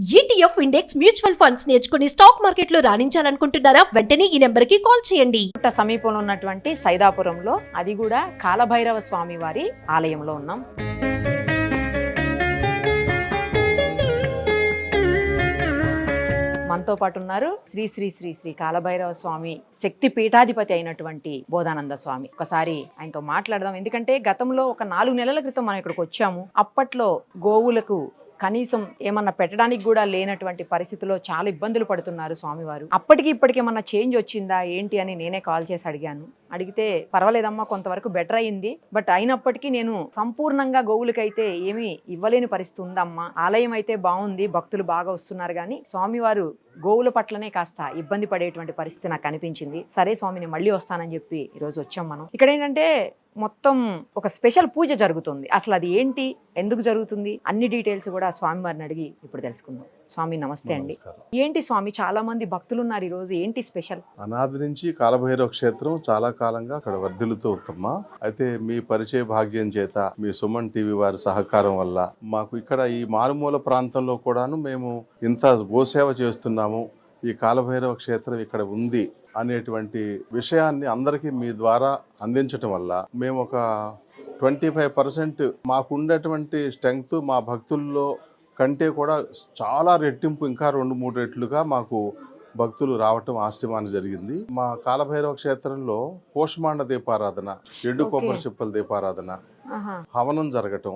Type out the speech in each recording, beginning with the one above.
ETF index mutual funds నేర్చుకుని stock మార్కెట్లో రాణించాలనుకుంటున్నారా? వెంటనే ఈ నెంబర్కి కాల్ చేయండి. సమీపంలో ఉన్నటువంటి సైదాపురంలో, అది కూడా కాలభైరవ స్వామి వారి ఆలయంలో ఉన్నాం. మనతో పాటు ఉన్నారు శ్రీ శ్రీ శ్రీ శ్రీ కాలభైరవ స్వామి శక్తి పీఠాధిపతి అయినటువంటి బోధానంద స్వామి. ఒకసారి ఆయనతో మాట్లాడదాం. ఎందుకంటే గతంలో ఒక 4 నెలల క్రితం మనం ఇక్కడికి వచ్చాము. అప్పట్లో గోవులకు కనీసం ఏమన్నా పెట్టడానికి కూడా లేనటువంటి పరిస్థితిలో చాలా ఇబ్బందులు పడుతున్నారు స్వామివారు. అప్పటికి ఇప్పటికి ఏమన్నా చేంజ్ వచ్చిందా ఏంటి అని నేనే కాల్ చేసి అడిగాను. అడిగితే పర్వాలేదమ్మా, కొంతవరకు బెటర్ అయింది, బట్ అయినప్పటికీ నేను సంపూర్ణంగా గోవులకైతే ఏమీ ఇవ్వలేని పరిస్థితి ఉందమ్మా. ఆలయం అయితే బాగుంది, భక్తులు బాగా వస్తున్నారు, కానీ స్వామివారు గోవుల పట్లనే కాస్త ఇబ్బంది పడేటువంటి పరిస్థితి నాకు అనిపించింది. సరే స్వామిని మళ్ళీ వస్తానని చెప్పి ఈరోజు వచ్చాం. మనం ఇక్కడ ఏంటంటే మొత్తం ఒక స్పెషల్ పూజ జరుగుతుంది. అసలు అది ఏంటి, ఎందుకు జరుగుతుంది, అన్ని డీటెయిల్స్ కూడా స్వామివారిని అడిగి ఇప్పుడు తెలుసుకుందాం. స్వామి నమస్తే అండి. ఏంటి స్వామి, చాలా మంది భక్తులు ఉన్నారు ఈ రోజు, ఏంటి స్పెషల్? అనాది నుంచి కాలభైరవ క్షేత్రం చాలా కాలంగా అక్కడ వర్ధిల్లుతూ ఉంటమ్మా. అయితే మీ పరిచయ భాగ్యం చేత, మీ సుమన్ టీవీ వారి సహకారం వల్ల మాకు ఇక్కడ ఈ మారుమూల ప్రాంతంలో కూడాను మేము ఇంత గోసేవ చేస్తున్నాము, ఈ కాలభైరవ క్షేత్రం ఇక్కడ ఉంది అనేటువంటి విషయాన్ని అందరికీ మీ ద్వారా అందించటం వల్ల మేము ఒక 25% మాకు ఉండేటువంటి స్ట్రెంగ్త్ మా భక్తుల్లో కంటే కూడా చాలా రెట్టింపు, ఇంకా 2-3 రెట్లుగా మాకు భక్తులు రావటం ఆశ్చర్యాన్ని జరిగింది. మా కాలభైరవ క్షేత్రంలో పోషమాండ దీపారాధన, ఎండు కొబ్బరి చిప్పల దీపారాధన, హవనం జరగటం,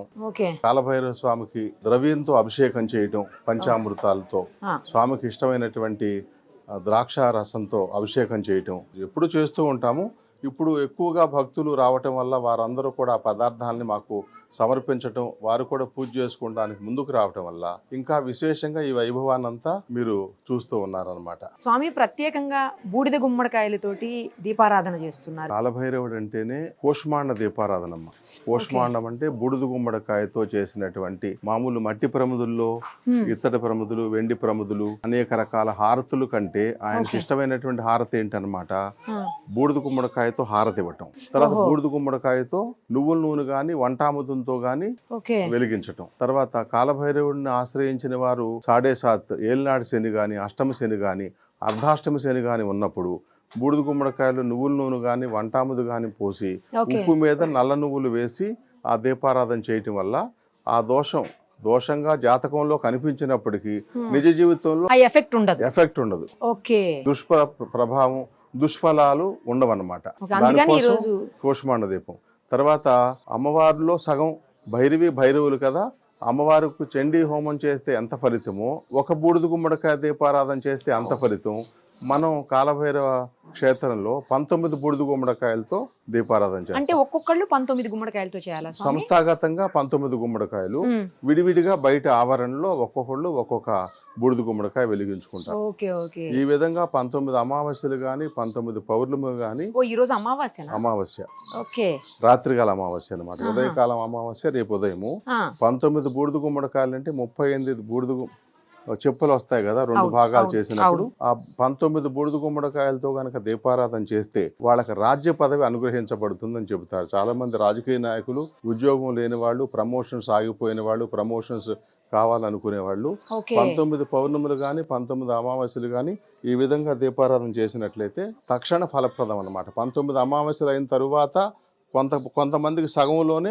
కాలభైరవ స్వామికి ద్రవ్యంతో అభిషేకం చేయటం, పంచామృతాలతో స్వామికి ఇష్టమైనటువంటి ద్రాక్ష రసంతో అభిషేకం చేయటం ఎప్పుడు చేస్తూ ఉంటాము. ఇప్పుడు ఎక్కువగా భక్తులు రావటం వల్ల వారందరూ కూడా ఆ పదార్థాలని మాకు సమర్పించటం, వారు కూడా పూజ చేసుకోవడానికి ముందుకు రావటం వల్ల ఇంకా విశేషంగా ఈ వైభవాన్నంతా మీరు చూస్తూ ఉన్నారనమాట. స్వామి ప్రత్యేకంగా బూడిద గుమ్మడికాయలతోటి దీపారాధన చేస్తున్నారు. కాలభైరవుడు అంటేనే పోషమాండ దీపారాధనమ్మ. పోషమాండం అంటే బూడిద గుమ్మడికాయతో చేసినటువంటి మామూలు మట్టి ప్రమిదుల్లో ఇత్తడి ప్రమిదులు, వెండి ప్రమిదులు, అనేక రకాల హారతులు కంటే ఆయనకి ఇష్టమైనటువంటి హారతి ఏంటనమాట బూడిద గుమ్మడికాయతో హారతి ఇవ్వటం. తర్వాత బూడిద గుమ్మడికాయతో నువ్వుల నూనె గాని వంటాముదంతో గాని వెలిగించటం. తర్వాత కాలభైరవుడిని ఆశ్రయించిన వారు 7.5 ఏలినాడు శని గాని, అష్టమి శని గాని, అర్ధాష్టమి శని గాని ఉన్నప్పుడు బూడిద గుమ్మడికాయలు నువ్వుల నూనె గాని వంటాముదు గాని పోసి ఉప్పు మీద నల్ల నువ్వులు వేసి ఆ దీపారాధన చేయటం వల్ల ఆ దోషంగా జాతకంలో కనిపించినప్పటికీ నిజ జీవితంలో ఎఫెక్ట్ ఉండదు. ప్రభావం, దుష్ఫలాలు ఉండవన్నమాట. దానికోసం పోషమాండ దీపం. తర్వాత అమ్మవారిలో సగం భైరవులు కదా, అమ్మవారికి చండీ హోమం చేస్తే ఎంత ఫలితమో, ఒక బూడిద గుమ్మడికాయ దీపారాధన చేస్తే అంత ఫలితం. మనం కాలభైరవ క్షేత్రంలో 19 బూడిద గుమ్మడికాయలతో దీపారాధన చేస్తాం. అంటే ఒక్కొక్కళ్ళు 19 గుమ్మడికాయలతో చేయాలి. సంస్థాగతంగా 19 గుమ్మడికాయలు, విడివిడిగా బయట ఆవరణలో ఒక్కొక్కళ్ళు ఒక్కొక్క బూడిద గుమ్మడికాయ వెలిగించుకుంటారు. ఈ విధంగా 19 అమావాస్యలు గాని, 19 పౌర్ణములు గాని, అమావాస్య రాత్రికాల అమావాస్య అనమాట, ఉదయకాలం అమావాస్య రేపు ఉదయము. 19 బూడిద గుమ్మడికాయలు అంటే 38 బూడిద చెప్పులు వస్తాయి కదా, 2 భాగాలు చేసినప్పుడు ఆ 19 బూడిద గుమ్మడికాయలతో గనక దీపారాధన చేస్తే వాళ్ళకి రాజ్య పదవి అనుగ్రహించబడుతుందని చెబుతారు. చాలా మంది రాజకీయ నాయకులు, ఉద్యోగం లేని వాళ్ళు, ప్రమోషన్స్ ఆగిపోయిన వాళ్ళు, ప్రమోషన్స్ కావాలనుకునే వాళ్ళు 19 పౌర్ణములు గాని, 19 అమావాస్యలు గాని ఈ విధంగా దీపారాధన చేసినట్లయితే తక్షణ ఫలప్రదం అన్నమాట. 19 అమావాస్యలు అయిన తరువాత కొంతమందికి సగంలోనే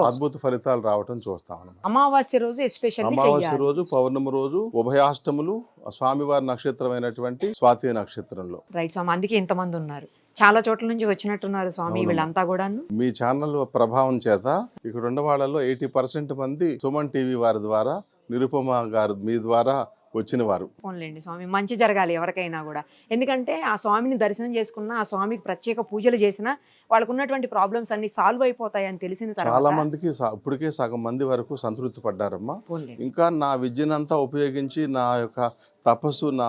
అద్భుత ఫలితాలు రావటం చూస్తాం. అమావాస్య రోజు, పౌర్ణమి రోజు, ఉభయాష్టములు, స్వామివారి నక్షత్రం అయినటువంటి స్వాతి నక్షత్రంలో. రైట్ స్వామి, అందుకే ఇంతమంది ఉన్నారు, చాలా చోట్ల నుంచి వచ్చినట్టున్నారు స్వామి వీళ్ళంతా కూడా. మీ ఛానల్ ప్రభావం చేత ఇక్కడ ఉన్న వాళ్ళలో 80% మంది సుమన్ టీవీ వారి ద్వారా, నిరుపమ గారు మీ ద్వారా వచ్చిన వారు. పోన్లేండి స్వామి, మంచి జరగాలి ఎవరికైనా కూడా. ఎందుకంటే ఆ స్వామిని దర్శనం చేసుకున్న, ఆ స్వామికి ప్రత్యేక పూజలు చేసిన వాళ్ళకు ఉన్నటువంటి ప్రాబ్లమ్స్ అన్ని సాల్వ్ అయిపోతాయని తెలిసిన తర్వాత చాలా మందికి ఇప్పటికే సగం మంది వరకు సంతృప్తి పడ్డారమ్మా. ఇంకా నా విద్యనంతా ఉపయోగించి, నా యొక్క తపస్సు, నా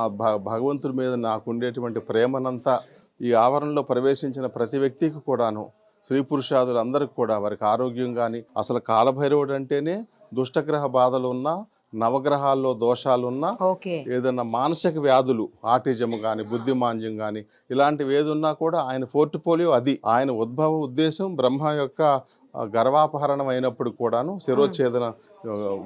భగవంతుడి మీద నాకు ఉండేటువంటి ప్రేమనంతా ఈ ఆవరణలో ప్రవేశించిన ప్రతి వ్యక్తికి కూడాను, స్త్రీ పురుషాదులు అందరికి కూడా వారికి ఆరోగ్యం కానీ, అసలు కాలభైరవుడు అంటేనే దుష్టగ్రహ బాధలు ఉన్నా, నవగ్రహాల్లో దోషాలున్నా, ఏదన్నా మానసిక వ్యాధులు, ఆటిజం కానీ, బుద్ధిమాంద్యం కానీ ఇలాంటివి ఏదున్నా కూడా ఆయన పోర్ట్ఫోలియో అది. ఆయన ఉద్భవ ఉద్దేశం బ్రహ్మ యొక్క గర్వాపహరణం అయినప్పుడు కూడాను, శిరోచ్ఛేదన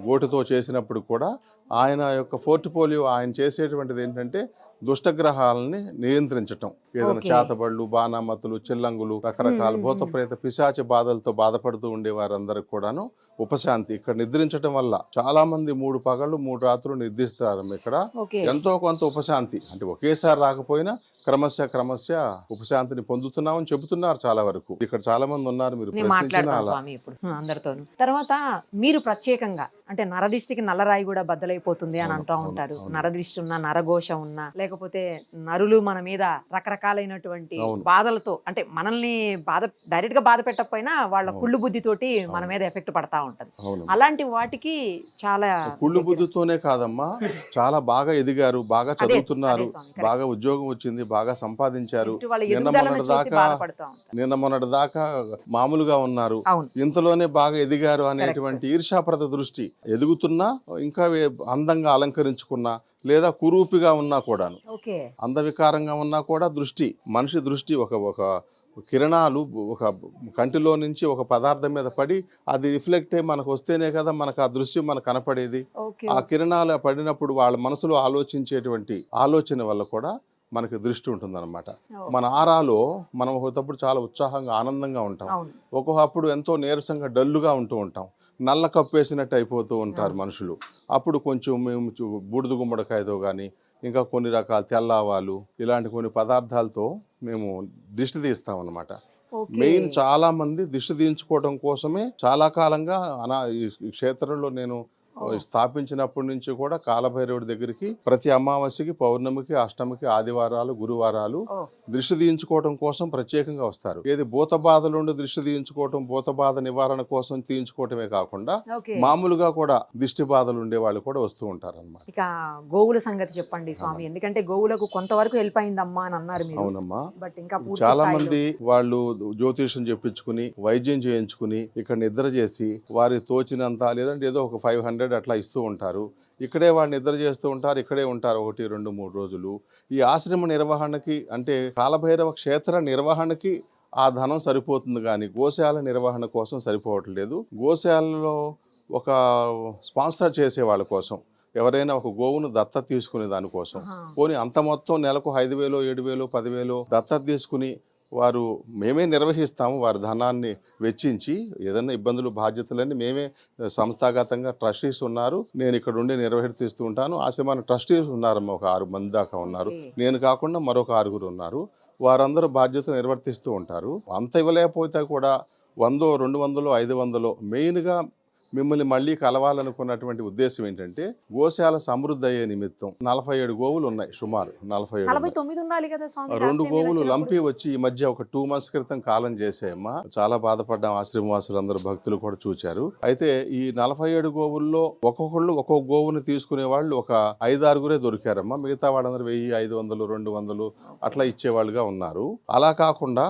గోటుతో చేసినప్పుడు కూడా ఆయన యొక్క పోర్ట్ఫోలియో ఆయన చేసేటువంటిది ఏంటంటే దుష్టగ్రహాలని నియంత్రించటం. ఏదైనా Okay. చేతబళ్ళు, బాణామతులు, చిల్లంగులు, రకరకాల భూత ప్రేత పిశాచ బాధలతో బాధపడుతూ ఉండే వారందరికి కూడాను ఉపశాంతి. ఇక్కడ నిద్రించడం వల్ల చాలా మంది 3 పగళ్ళు 3 రాత్రులు నిద్రిస్తారు. ఇక్కడ ఓకే. ఎంతో కొంత ఉపశాంతి, అంటే ఒకేసారి రాకపోయినా క్రమశ ఉపశాంతిని పొందుతున్నామని చెబుతున్నారు చాలా వరకు. ఇక్కడ చాలా మంది ఉన్నారు, మీరు నేను ప్రశ్నించిన మాట్లాడతాను అలా. స్వామి ఇప్పుడు అందరితోనూ. తర్వాత మీరు ప్రత్యేకంగా అంటే నరదిష్టికి నల్లరాయి కూడా బద్దలైపోతుంది అని అంటూ అవును, ఉంటారు. అవును. నరదిష్టి ఉన్నా, నరఘోష ఉన్నా, లేకపోతే నరులు మన మీద రకరకాలైనటువంటి అవును. బాధలతో, అంటే మనల్ని డైరెక్ట్ గా బాధ పెట్టకపోయినా వాళ్ళ అవును. కుళ్ళు బుద్ధితోటి మన అవును. మీద ఎఫెక్ట్ పడతా ఉంటది. అవును. అలాంటి వాటికి చాలా కుళ్ళు బుద్ధితోనే కాదమ్మా, చాలా బాగా ఎదిగారు, బాగా చదువుతున్నారు, అదే స్వామి, correct. బాగా ఉద్యోగం వచ్చింది, బాగా సంపాదించారు, ఇటు వాళ్ళ నిన్న ఎదుగుదలను మొన్నటి చూసి దాకా బాధపడుతూ ఉంటారు. నిన్న మొన్నటి దాకా మామూలుగా ఉన్నారు, అవును. ఇంతలోనే బాగా ఎదిగారు అనేటువంటి ఈర్ష్యాప్రద దృష్టి. ఎదుగుతున్నా, ఇంకా అందంగా అలంకరించుకున్నా, లేదా కురూపిగా ఉన్నా కూడాను, ఓకే. అందవికారంగా ఉన్నా కూడా దృష్టి, మనిషి దృష్టి ఒక కిరణాలు ఒక కంటిలో నుంచి ఒక పదార్థం మీద పడి అది రిఫ్లెక్ట్ అయ్యి మనకు వస్తేనే కదా మనకు ఆ దృశ్యం మనకు కనపడేది. ఓకే. ఆ కిరణాలు పడినప్పుడు వాళ్ళ మనసులో ఆలోచించేటువంటి ఆలోచన వల్ల కూడా మనకి దృష్టి ఉంటుందన్నమాట. మన ఆరాలో మనం ఒకప్పుడు చాలా ఉత్సాహంగా ఆనందంగా ఉంటాం, అవును. ఒక్కొక్కప్పుడు ఎంతో నీరసంగా డల్లుగా ఉంటూ ఉంటాం, నల్ల కప్పేసినట్టు అయిపోతూ ఉంటారు మనుషులు. అప్పుడు కొంచెం మేము బూడిద గుమ్మడికాయతో కానీ ఇంకా కొన్ని రకాల తెల్లావాలు ఇలాంటి కొన్ని పదార్థాలతో మేము దిష్టి తీస్తాం అన్నమాట. ఓకే. మెయిన్ చాలా మంది దిష్టి తీయించుకోవడం కోసమే చాలా కాలంగా ఈ క్షేత్రంలో నేను స్థాపించినప్పటి నుంచి కూడా కాలభైరవుడి దగ్గరికి ప్రతి అమావాస్యకి, పౌర్ణమికి, అష్టమికి, ఆదివారాలు, గురువారాలు ఓ. దృష్టి తీయించుకోవడం కోసం ప్రత్యేకంగా వస్తారు. ఏది భూత బాధలుండి దృష్టి తీయించుకోవటం, భూత బాధ నివారణ కోసం తీయించుకోవటమే కాకుండా ఓకే. మామూలుగా కూడా దిష్టి బాధలు ఉండే వాళ్ళు కూడా వస్తూ ఉంటారు అన్నమాట. ఇక గోవుల సంగతి చెప్పండి స్వామి, ఎందుకంటే గోవులకు కొంతవరకు హెల్ప్ అయిందమ్మా అని అన్నారు మీరు. అవునమ్మా, బట్ ఇంకా పూర్తి చాలా స్థాయిలో- మంది వాళ్ళు జ్యోతిషం చెప్పించుకుని వైద్యం చేయించుకుని ఇక్కడ నిద్ర చేసి వారి తోచినంత, లేదంటే ఏదో ఒక 500 అట్లా ఇస్తూ ఉంటారు. ఇక్కడే వాళ్ళు నిద్ర చేస్తూ ఉంటారు, ఇక్కడే ఉంటారు 1, 2, 3 రోజులు. ఈ ఆశ్రమ నిర్వహణకి, అంటే కాలభైరవ క్షేత్ర నిర్వహణకి ఆ ధనం సరిపోతుంది కానీ గోశాల నిర్వహణ కోసం సరిపోవట్లేదు. గోశాలలో ఒక స్పాన్సర్ చేసే వాళ్ళ కోసం, ఎవరైనా ఒక గోవును దత్తత తీసుకునే దానికోసం, పోనీ అంత మొత్తం నెలకు 5,000, 7,000, 10,000 దత్తత తీసుకుని వారు మేమే నిర్వహిస్తాము, వారి ధనాన్ని వెచ్చించి ఏదైనా ఇబ్బందులు బాధ్యతలన్నీ మేమే సంస్థాగతంగా ట్రస్టీస్ ఉన్నారు, నేను ఇక్కడ ఉండి నిర్వహిస్తూ ఉంటాను. ఆశ్రమానికి ట్రస్టీస్ ఉన్నారమ్మా, ఒక 6 మంది దాకా ఉన్నారు, నేను కాకుండా మరొక 6 ఉన్నారు. వారందరూ బాధ్యత నిర్వర్తిస్తూ ఉంటారు. అంత ఇవ్వలేకపోతే కూడా 100, 200, 500 మెయిన్గా మిమ్మల్ని మళ్ళీ కలవాలనుకున్నటువంటి ఉద్దేశం ఏంటంటే గోశాల సమృద్ధి అయ్యే నిమిత్తం 47 గోవులు ఉన్నాయి, సుమారు 47. 49 ఉండాలి కదా స్వామి. 2 గోవులు లంపి వచ్చి ఈ మధ్య ఒక 2 months క్రితం కాలం చేసాయమ్మా. చాలా బాధపడ్డాం, ఆశ్రమవాసులు అందరూ, భక్తులు కూడా చూచారు. అయితే ఈ 47 గోవుల్లో ఒక్కొక్కళ్ళు ఒక్కొక్క గోవుని తీసుకునే వాళ్ళు ఒక 5-6 దొరికారమ్మా. మిగతా వాళ్ళందరూ 1000, 500, 200 అట్లా ఇచ్చేవాళ్ళుగా ఉన్నారు. అలా కాకుండా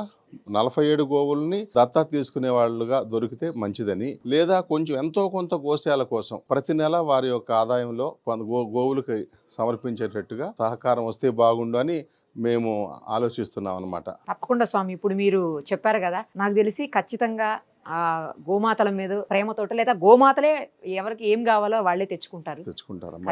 47 గోవుల్ని దత్తత తీసుకునే వాళ్ళుగా దొరికితే మంచిదని, లేదా కొంచెం ఎంతో కొంత గోశాల కోసం ప్రతి నెల వారి యొక్క ఆదాయంలో కొంత గోవులకి సమర్పించేటట్టుగా సహకారం వస్తే బాగుండు అని మేము ఆలోచిస్తున్నాం అన్నమాట. తప్పకుండా స్వామి, ఇప్పుడు మీరు చెప్పారు కదా, నాకు తెలిసి ఖచ్చితంగా ఆ గోమాతల మీద ప్రేమతోటి, లేదా గోమాతలే ఎవరికి ఏం కావాలో వాళ్ళే తెచ్చుకుంటారమ్మా.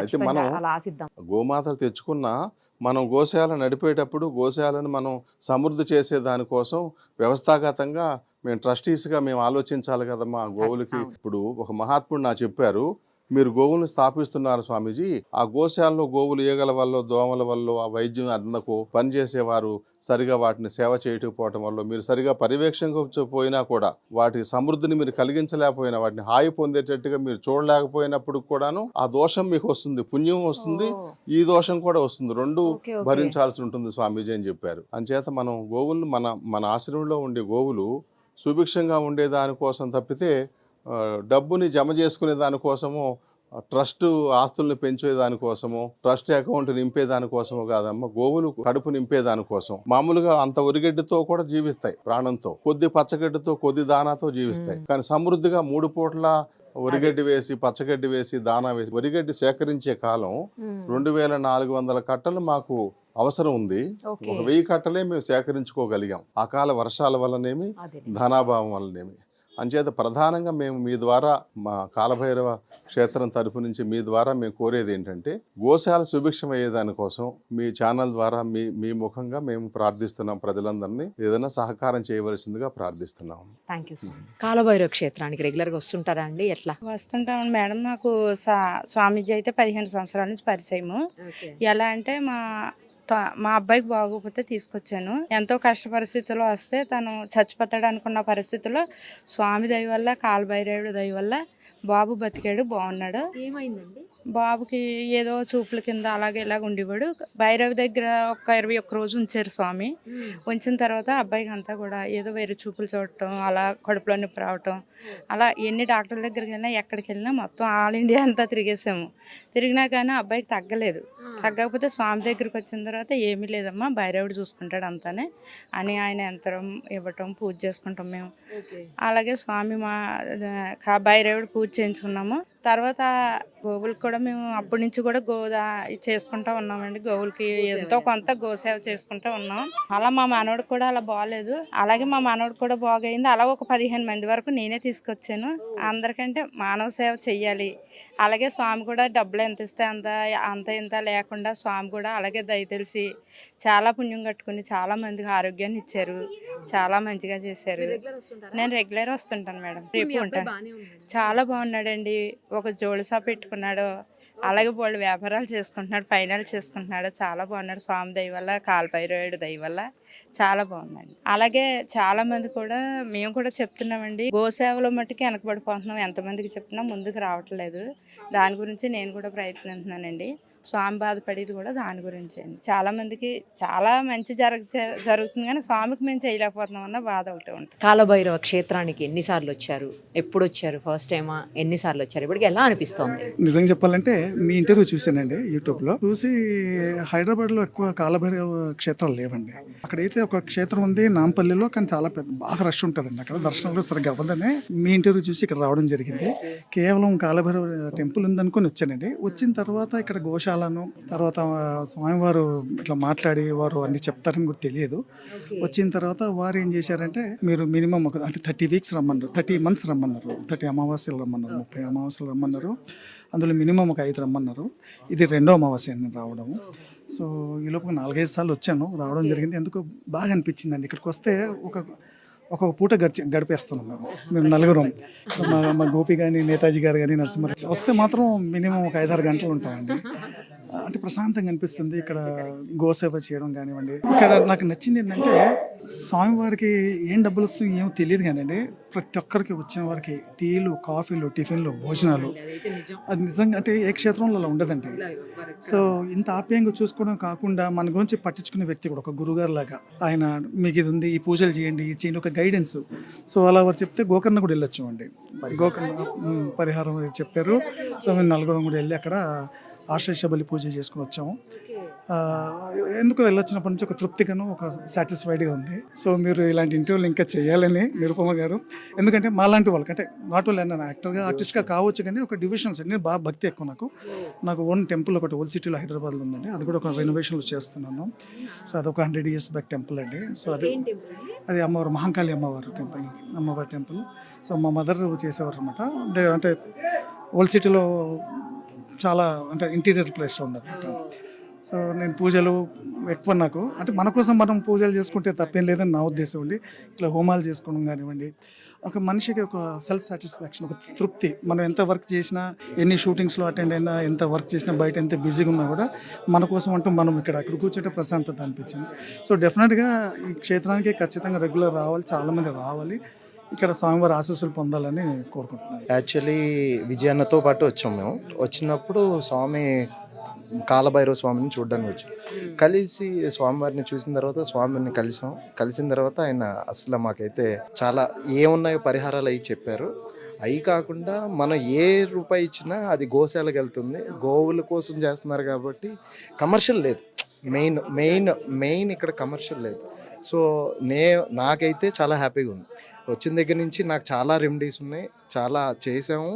అయితే ఖచ్చితంగా మనం అలా ఆశిద్దాం. గోమాతలు తెచ్చుకున్నా మనం గోశాల నడిపేటప్పుడు గోశాలను మనం సమృద్ధి చేసే దానికోసం వ్యవస్థాగతంగా మేము ట్రస్టీస్గా మేము ఆలోచించాలి కదమ్మా. గోవులకి ఇప్పుడు ఒక మహాత్ముడు నాకు చెప్పారు, మీరు గోవులను స్థాపిస్తున్నారు స్వామీజీ, ఆ గోశాలలో గోవులు ఈగల వల్ల, దోమల వల్ల, ఆ వైద్యం అందకు పనిచేసేవారు సరిగా వాటిని సేవ చేయకపోవటం వల్ల, మీరు సరిగా పర్యవేక్షించకపోయినా కూడా వాటి సమృద్ధిని మీరు కలిగించలేకపోయినా, వాటిని హాయి పొందేటట్టుగా మీరు చూడలేకపోయినప్పుడు కూడాను ఆ దోషం మీకు వస్తుంది, పుణ్యం వస్తుంది, ఈ దోషం కూడా వస్తుంది, 2 భరించాల్సి ఉంటుంది స్వామీజీ అని చెప్పారు. అంచేత మనం గోవులను మన ఆశ్రమంలో ఉండే గోవులు సుభిక్షంగా ఉండే దానికోసం తప్పితే డబ్బుని జమ చేసుకునే దానికోసము, ట్రస్ట్ ఆస్తుల్ని పెంచే దానికోసము, ట్రస్ట్ అకౌంట్ నింపే దానికోసము కాదమ్మా. గోవులు కడుపు నింపే దానికోసం. మామూలుగా అంత ఒరిగడ్డితో కూడా జీవిస్తాయి, ప్రాణంతో, కొద్ది పచ్చగడ్డితో, కొద్ది దానాతో జీవిస్తాయి. కానీ సమృద్ధిగా 3 పూట్ల ఒరిగడ్డి వేసి, పచ్చగడ్డి వేసి, దానా వేసి, ఒరిగడ్డి సేకరించే కాలం 2400 కట్టలు మాకు అవసరం ఉంది. ఒక 1000 కట్టలే మేము సేకరించుకోగలిగాం. అకాల వర్షాల వల్లనేమి, ధనాభావం వల్లనేమి. అంచేత ప్రధానంగా మేము మీ ద్వారా మా కాలభైరవ క్షేత్రం తరపు నుంచి మీ ద్వారా మేము కోరేది ఏంటంటే గోశాల సుభిక్షం అయ్యేదాని కోసం మీ ఛానల్ ద్వారా మీ ముఖంగా మేము ప్రార్థిస్తున్నాం. ప్రజలందరినీ ఏదైనా సహకారం చేయవలసిందిగా ప్రార్థిస్తున్నాం. Thank you. కాలభైరవ క్షేత్రానికి రెగ్యులర్గా వస్తుంటారా అండి? ఎట్లా వస్తుంటాం మేడం. నాకు స్వామీజీ అయితే 15 సంవత్సరాల నుంచి పరిచయము. ఎలా అంటే మా అబ్బాయికి బాగోకపోతే తీసుకొచ్చాను. ఎంతో కష్ట పరిస్థితుల్లో వస్తే తను చచ్చిపోతాడు అనుకున్న పరిస్థితుల్లో స్వామి దయ వల్ల, కాలభైరవుడి దయ వల్ల బాబు బతికాడు, బాగున్నాడు. ఏమైందండి? బాబుకి ఏదో చూపుల కింద అలాగే ఇలాగ ఉండేవాడు. భైరవి దగ్గర ఒక 21 రోజు ఉంచారు స్వామి. ఉంచిన తర్వాత అబ్బాయికి అంతా కూడా ఏదో వేరే చూపులు చూడటం, అలా కడుపులో నొప్పి రావటం, అలా ఎన్ని డాక్టర్ల దగ్గరికి వెళ్ళినా ఎక్కడికి వెళ్ళినా మొత్తం ఆల్ ఇండియా అంతా తిరిగేసాము. తిరిగినా కానీ అబ్బాయికి తగ్గలేదు. తగ్గకపోతే స్వామి దగ్గరికి వచ్చిన తర్వాత ఏమీ లేదమ్మా, భైరవుడు చూసుకుంటాడు అంతానే అని ఆయన యంత్రం ఇవ్వటం, పూజ చేసుకుంటాం మేము. అలాగే స్వామి భైరవుడు పూజ చేయించుకున్నాము. తర్వాత గోవులకు కూడా మేము అప్పటి నుంచి కూడా చేసుకుంటా ఉన్నామండి. గోవులకి ఎంతో కొంత గోసేవ చేసుకుంటా ఉన్నాం. అలా మా మనవడికి కూడా అలా బాగాలేదు. అలాగే మా మనవడికి కూడా బాగైంది. అలా ఒక 15 మంది వరకు నేనే తీసుకొచ్చాను. అందరికంటే మానవ సేవ చెయ్యాలి. అలాగే స్వామి కూడా డబ్బులు ఎంత ఇస్తే అంత ఇంత లేకుండా స్వామి కూడా అలాగే దయ తెలిసి చాలా పుణ్యం కట్టుకుని చాలా మందికి ఆరోగ్యాన్ని ఇచ్చారు. చాలా మంచిగా చేశారు. నేను రెగ్యులర్ వస్తుంటాను మేడం. రేపు ఉంటాను. చాలా బాగున్నాడండి. ఒక జోడి షాప్ పెట్టుకున్నాడు. అలాగే వాళ్ళు వ్యాపారాలు చేసుకుంటున్నాడు, ఫైనల్ చేసుకుంటున్నాడు. చాలా బాగున్నాడు. స్వామి దయ వల్ల, కాలభైరవుడి దయ వల్ల చాలా బాగుందండి. అలాగే చాలా మంది కూడా మేము కూడా చెప్తున్నామండి, గోసేవలో మట్టుకి వెనకబడిపోతున్నాం. ఎంతమందికి చెప్పినా ముందుకు రావట్లేదు. దాని గురించి నేను కూడా ప్రయత్నిస్తున్నానండి. స్వామి బాధపడేది కూడా దాని గురించి అండి. చాలా మందికి చాలా మంచి జరుగుతుంది కానీ స్వామికి మేము చేయలేకపోతున్నాం అన్న బాధ ఒకటి ఉంటుంది. కాలభైరవ క్షేత్రానికి ఎన్నిసార్లు వచ్చారు? ఎప్పుడు వచ్చారు? ఫస్ట్ టైమా? ఎన్నిసార్లు వచ్చారు? ఇప్పటికి ఎలా అనిపిస్తోంది? నిజంగా చెప్పాలంటే మీ ఇంటర్వ్యూ చూశానండి యూట్యూబ్లో. చూసి హైదరాబాద్లో ఎక్కువ కాలభైరవ క్షేత్రాలు లేవండి. అక్కడైతే ఒక క్షేత్రం ఉంది నాంపల్లిలో, కానీ చాలా బాగా రష్ ఉంటుందండి. అక్కడ దర్శనం కూడా సరిగ్గా అవ్వదనే మీ ఇంటర్వ్యూ చూసి ఇక్కడ రావడం జరిగింది. కేవలం కాలభైరవ టెంపుల్ ఉందనుకొని వచ్చానండి. వచ్చిన తర్వాత ఇక్కడ గోశాలను తర్వాత స్వామివారు ఇట్లా మాట్లాడి వారు అన్ని చెప్తారని కూడా తెలియదు. వచ్చిన తర్వాత వారు ఏం చేశారంటే, మీరు మినిమం అంటే 30 వీక్స్ రమ్మన్నారు, 30 మంత్స్ రమ్మన్నారు, 30 అమావాస్యలు రమ్మన్నారు, 30 అమావాస్యలు రమ్మన్నారు. అందులో మినిమం ఒక 5 రమ్మన్నారు. ఇది 2వ అమావాస్య నేను రావడము. సో ఈ లోపు 4-5 సార్లు వచ్చాను, రావడం జరిగింది. ఎందుకు బాగా అనిపించిందండి. ఇక్కడికి వస్తే ఒక పూట గడిపేస్తున్నాం మేము నలుగురం. మా గోపి కానీ, నేతాజీ గారు కానీ, నరసింహారావు వస్తే మాత్రం మినిమం ఒక 5-6 గంటలు ఉంటామండి. అంటే ప్రశాంతంగా అనిపిస్తుంది ఇక్కడ గోసేవ చేయడం కానివ్వండి. ఇక్కడ నాకు నచ్చింది ఏంటంటే, స్వామివారికి ఏం డబ్బులు వస్తుంది ఏమో తెలియదు కానివ్వండి, ప్రతి ఒక్కరికి వచ్చిన వారికి టీలు, కాఫీలు, టిఫిన్లు, భోజనాలు, అది నిజంగా అంటే ఏ క్షేత్రంలో అలా ఉండదండి. సో ఇంత ఆప్యాయంగా చూసుకోవడం కాకుండా మన గురించి పట్టించుకునే వ్యక్తి కూడా ఒక గురుగారు లాగా ఆయన, మీకు ఇది ఉంది, ఈ పూజలు చేయండి, ఇది చేయండి, ఒక గైడెన్స్. సో అలా వారు చెప్తే గోకర్ణ కూడా వెళ్ళొచ్చు అండి. గోకర్ణ పరిహారం చెప్పారు. సో మేము నలుగురం కూడా వెళ్ళి అక్కడ ఆశ్లేష బలి పూజ చేసుకుని వచ్చాము. ఎందుకు వెళ్ళొచ్చినప్పటి నుంచి ఒక తృప్తిగాను, ఒక సాటిస్ఫైడ్గా ఉంది. సో మీరు ఇలాంటి ఇంటర్వ్యూలు ఇంకా చేయాలని నిరుపమ గారు. ఎందుకంటే మాలాంటి వాళ్ళకి, అంటే నాట్ ఓన్లీ నేను యాక్టర్గా, ఆర్టిస్ట్గా కావచ్చు, కానీ ఒక డివిజన్స్ నేను బాగా భక్తి ఎక్కువ. నాకు ఓన్ టెంపుల్ ఒకటి ఓల్డ్ సిటీలో హైదరాబాద్లో ఉందండి. అది కూడా ఒక రెనోవేషన్లు చేస్తున్నాను. సో అదొక 100 years బ్యాక్ టెంపుల్ అండి. సో అది అమ్మవారు, మహంకాళి అమ్మవారి టెంపుల్. సో మా మదర్ చేసేవారు అనమాట. అంటే ఓల్డ్ సిటీలో చాలా అంటే ఇంటీరియర్ ప్లేస్లో ఉందన్నమాట. సో నేను పూజలు ఎక్కువ, నాకు అంటే మన కోసం మనం పూజలు చేసుకుంటే తప్పేం లేదని నా ఉద్దేశం అండి. ఇట్లా హోమాలు చేసుకోవడం కానివ్వండి, ఒక మనిషికి ఒక సెల్ఫ్ సాటిస్ఫాక్షన్, ఒక తృప్తి. మనం ఎంత వర్క్ చేసినా, ఎన్ని షూటింగ్స్లో అటెండ్ అయినా, ఎంత వర్క్ చేసినా, బయట ఎంత బిజీగా ఉన్నా కూడా మన కోసం అంటూ మనం అక్కడ కూర్చుంటే ప్రశాంతత అనిపించింది. సో డెఫినెట్గా ఈ క్షేత్రానికి ఖచ్చితంగా రెగ్యులర్ రావాలి, చాలామంది రావాలి, ఇక్కడ స్వామివారి ఆశీస్సులు పొందాలని కోరుకుంటున్నాను. యాక్చువల్లీ విజయన్నతో పాటు వచ్చాము మేము. వచ్చినప్పుడు స్వామి కాలభైరవ స్వామిని చూడడానికి వచ్చాం. కలిసి స్వామివారిని చూసిన తర్వాత స్వామిని కలిసిన తర్వాత ఆయన అసలు మాకైతే చాలా ఏమున్నాయో పరిహారాలు అవి చెప్పారు. అవి కాకుండా మనం ఏ రూపాయి ఇచ్చినా అది గోశాలకు వెళ్తుంది, గోవుల కోసం చేస్తున్నారు కాబట్టి కమర్షియల్ లేదు. మెయిన్ ఇక్కడ కమర్షియల్ లేదు. సో నాకైతే చాలా హ్యాపీగా ఉంది. వచ్చిన దగ్గర నుంచి నాకు చాలా రెమెడీస్ ఉన్నాయి, చాలా చేసాము.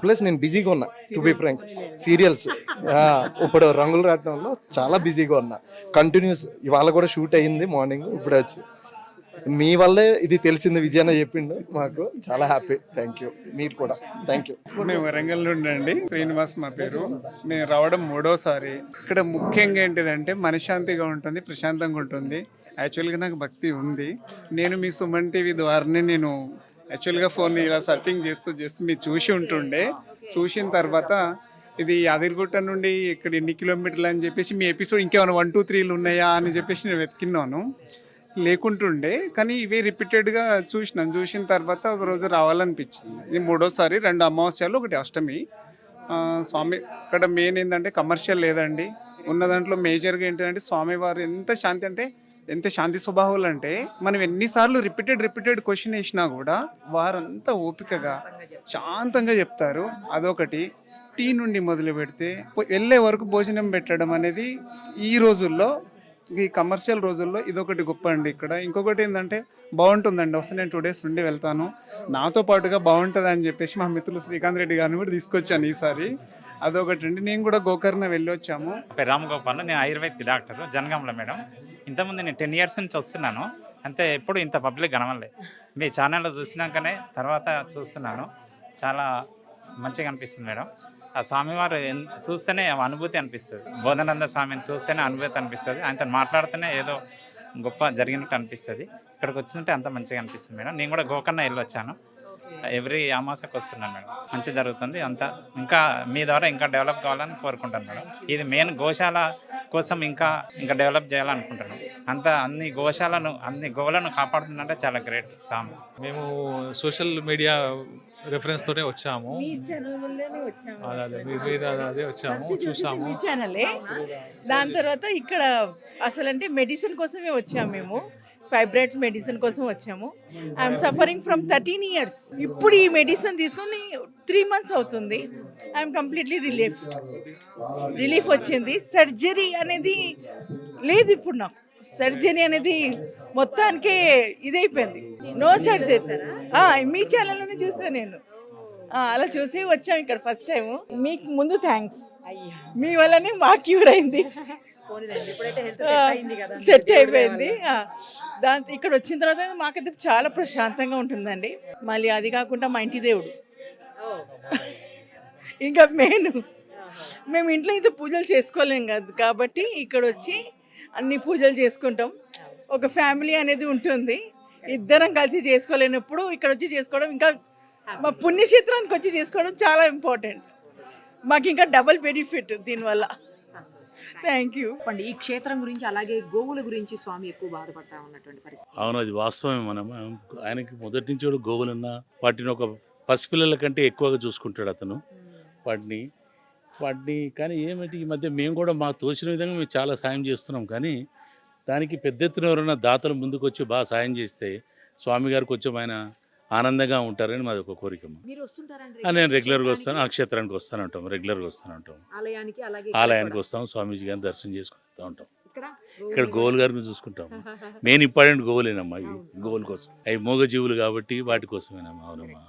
ప్లస్ నేను బిజీగా ఉన్నా, టు బి ఫ్రాంక్. సీరియల్స్ ఇప్పుడు రంగులు రావడంలో చాలా బిజీగా ఉన్నా. కంటిన్యూస్ ఇవాళ కూడా షూట్ అయ్యింది మార్నింగ్. ఇప్పుడు వచ్చి మీ వల్లే ఇది తెలిసింది, విజయన్న చెప్పిండు మాకు, చాలా హ్యాపీ. Thank you. మీరు కూడా థ్యాంక్ యూ. మేము వరంగల్ నుండి అండి, శ్రీనివాస్ మా పేరు. మేము రావడం 3వసారి. ఇక్కడ ముఖ్యంగా ఏంటిదంటే మనశ్శాంతిగా ఉంటుంది, ప్రశాంతంగా ఉంటుంది. యాక్చువల్గా నాకు భక్తి ఉంది. నేను మీ సుమన్ టీవీ ద్వారానే నేను యాక్చువల్గా ఫోన్ ఇలా సర్ఫింగ్ చేస్తూ మీరు చూసి ఉంటుండే. చూసిన తర్వాత ఇది యాదగిరిగుట్ట నుండి ఇక్కడ ఎన్ని కిలోమీటర్లు అని చెప్పేసి మీ ఎపిసోడ్ ఇంకేమైనా 1, 2, 3లు ఉన్నాయా అని చెప్పేసి నేను వెతికిన్నాను, లేకుంటుండే. కానీ ఇవే రిపీటెడ్గా చూసిన తర్వాత ఒకరోజు రావాలనిపించింది. ఇది 3వసారి, 2 అమావాస్యలు, 1 అష్టమి. స్వామి ఇక్కడ మెయిన్ ఏంటంటే కమర్షియల్ లేదండి. ఉన్న దాంట్లో మేజర్గా ఏంటంటే స్వామివారు ఎంత శాంతి స్వభావాలు అంటే మనం ఎన్నిసార్లు రిపీటెడ్ క్వశ్చన్ వేసినా కూడా వారంతా ఓపికగా శాంతంగా చెప్తారు. అదొకటి. టీ నుండి మొదలు పెడితే వెళ్ళే వరకు భోజనం పెట్టడం అనేది ఈ రోజుల్లో, ఈ కమర్షియల్ రోజుల్లో ఇదొకటి గొప్ప అండి ఇక్కడ. ఇంకొకటి ఏంటంటే బాగుంటుందండి. వస్తే నేను 2 days నుండి వెళ్తాను, నాతో పాటుగా బాగుంటుంది అని చెప్పేసి మా మిత్రులు శ్రీకాంత్ రెడ్డి గారిని కూడా తీసుకొచ్చాను ఈసారి. అదొకటి అండి. నేను కూడా గోకర్ణ వెళ్ళి వచ్చాము. పేరు రామ్ గోపాల్, నేను ఆయుర్వేదిక్ డాక్టర్ జనగాంలో మేడం. ఇంతకుముందు నేను 10 years నుంచి వస్తున్నాను, అంతే ఎప్పుడు ఇంత పబ్లిక్ కనవలే. మీ ఛానల్లో చూసినాకనే తర్వాత చూస్తున్నాను, చాలా మంచిగా అనిపిస్తుంది మేడం. ఆ స్వామివారు చూస్తేనే అనుభూతి అనిపిస్తుంది. బోధానంద స్వామిని చూస్తేనే అనుభూతి అనిపిస్తుంది. ఆయనతో మాట్లాడితేనే ఏదో గొప్ప జరిగినట్టు అనిపిస్తుంది. ఇక్కడికి వచ్చింటే అంత మంచిగా అనిపిస్తుంది మేడం. నేను కూడా గోకర్ణ వెళ్ళి వచ్చాను, ఎవ్రీ అమావాస్యకు వస్తున్నాను మేడం. మంచి జరుగుతుంది అంతా. ఇంకా మీ ద్వారా ఇంకా డెవలప్ కావాలని కోరుకుంటాను మేడం. ఇది మెయిన్ గోశాల కోసం ఇంకా డెవలప్ చేయాలనుకుంటున్నాను. అన్ని గోవులను కాపాడుతుందంటే చాలా గ్రేట్ స్వామి. మేము సోషల్ మీడియా రెఫరెన్స్ తోనే వచ్చాము. అదే వచ్చాము, చూసాము ఛానలే. దాని తర్వాత ఇక్కడ అసలంటే మెడిసిన్ కోసమే వచ్చాము మేము. ఫైబ్రాయిడ్స్ మెడిసిన్ కోసం వచ్చాము. I'm suffering from 13 years. ఇప్పుడు ఈ మెడిసిన్ తీసుకొని 3 months అవుతుంది. ఐఎమ్ కంప్లీట్లీ రిలీఫ్ వచ్చింది. సర్జరీ అనేది లేదు ఇప్పుడు నాకు. సర్జరీ అనేది మొత్తానికే ఇదైపోయింది. No surgery. మీ ఛానల్లోనే చూసాను నేను. అలా చూసి వచ్చాము ఇక్కడ ఫస్ట్ టైం. మీకు ముందు థ్యాంక్స్, మీ వల్లనే మాకు క్యూర్ అయింది, సెట్ అయిపోయింది. దాంతో ఇక్కడ వచ్చిన తర్వాత మాకైతే చాలా ప్రశాంతంగా ఉంటుందండి. మళ్ళీ అది కాకుండా మా ఇంటి దేవుడు ఇంకా మెయిన్. మేము ఇంట్లో ఇంత పూజలు చేసుకోలేం కదా, కాబట్టి ఇక్కడ వచ్చి అన్ని పూజలు చేసుకుంటాం. ఒక ఫ్యామిలీ అనేది ఉంటుంది. ఇద్దరం కలిసి చేసుకోలేనప్పుడు ఇక్కడ వచ్చి చేసుకోవడం, ఇంకా మా పుణ్యక్షేత్రానికి వచ్చి చేసుకోవడం చాలా ఇంపార్టెంట్. మాకు ఇంకా డబుల్ బెనిఫిట్ దీనివల్ల. Thank you. ఈ క్షేత్రం గురించి, అలాగే గోవుల గురించి స్వామి ఎక్కువ బాధపడతా ఉన్నటువంటి పరిస్థితి. అవును, అది వాస్తవమే. ఆయనకి మొదటి నుంచి కూడా గోవులన్నా వాటిని ఒక పసిపిల్లల కంటే ఎక్కువగా చూసుకుంటాడు అతను వాటిని. కానీ ఏమిటి, ఈ మధ్య మేము కూడా మాకు తోచిన విధంగా మేము చాలా సాయం చేస్తున్నాం. కానీ దానికి పెద్ద ఎత్తున ఎవరైనా దాతలు ముందుకు వచ్చి బాగా సాయం చేస్తే స్వామి గారు కొంచెం ఆయన ఆనందంగా ఉంటారని మాది ఒక కోరిక. నేను రెగ్యులర్గా వస్తాను, ఆ క్షేత్రానికి వస్తూనే ఉంటాం, రెగ్యులర్గా వస్తూనే ఉంటాం. ఆలయానికి వస్తాం, స్వామీజీ గారిని దర్శనం చేసుకుంటూ ఉంటాం. ఇక్కడ గోవులు గారిని చూసుకుంటాం. మెయిన్ ఇంపార్టెంట్ గోవులేనమ్మా. ఇవి గోవుల కోసం, అవి మూగ జీవులు కాబట్టి వాటి కోసమేనమ్మా. అవునమ్మా.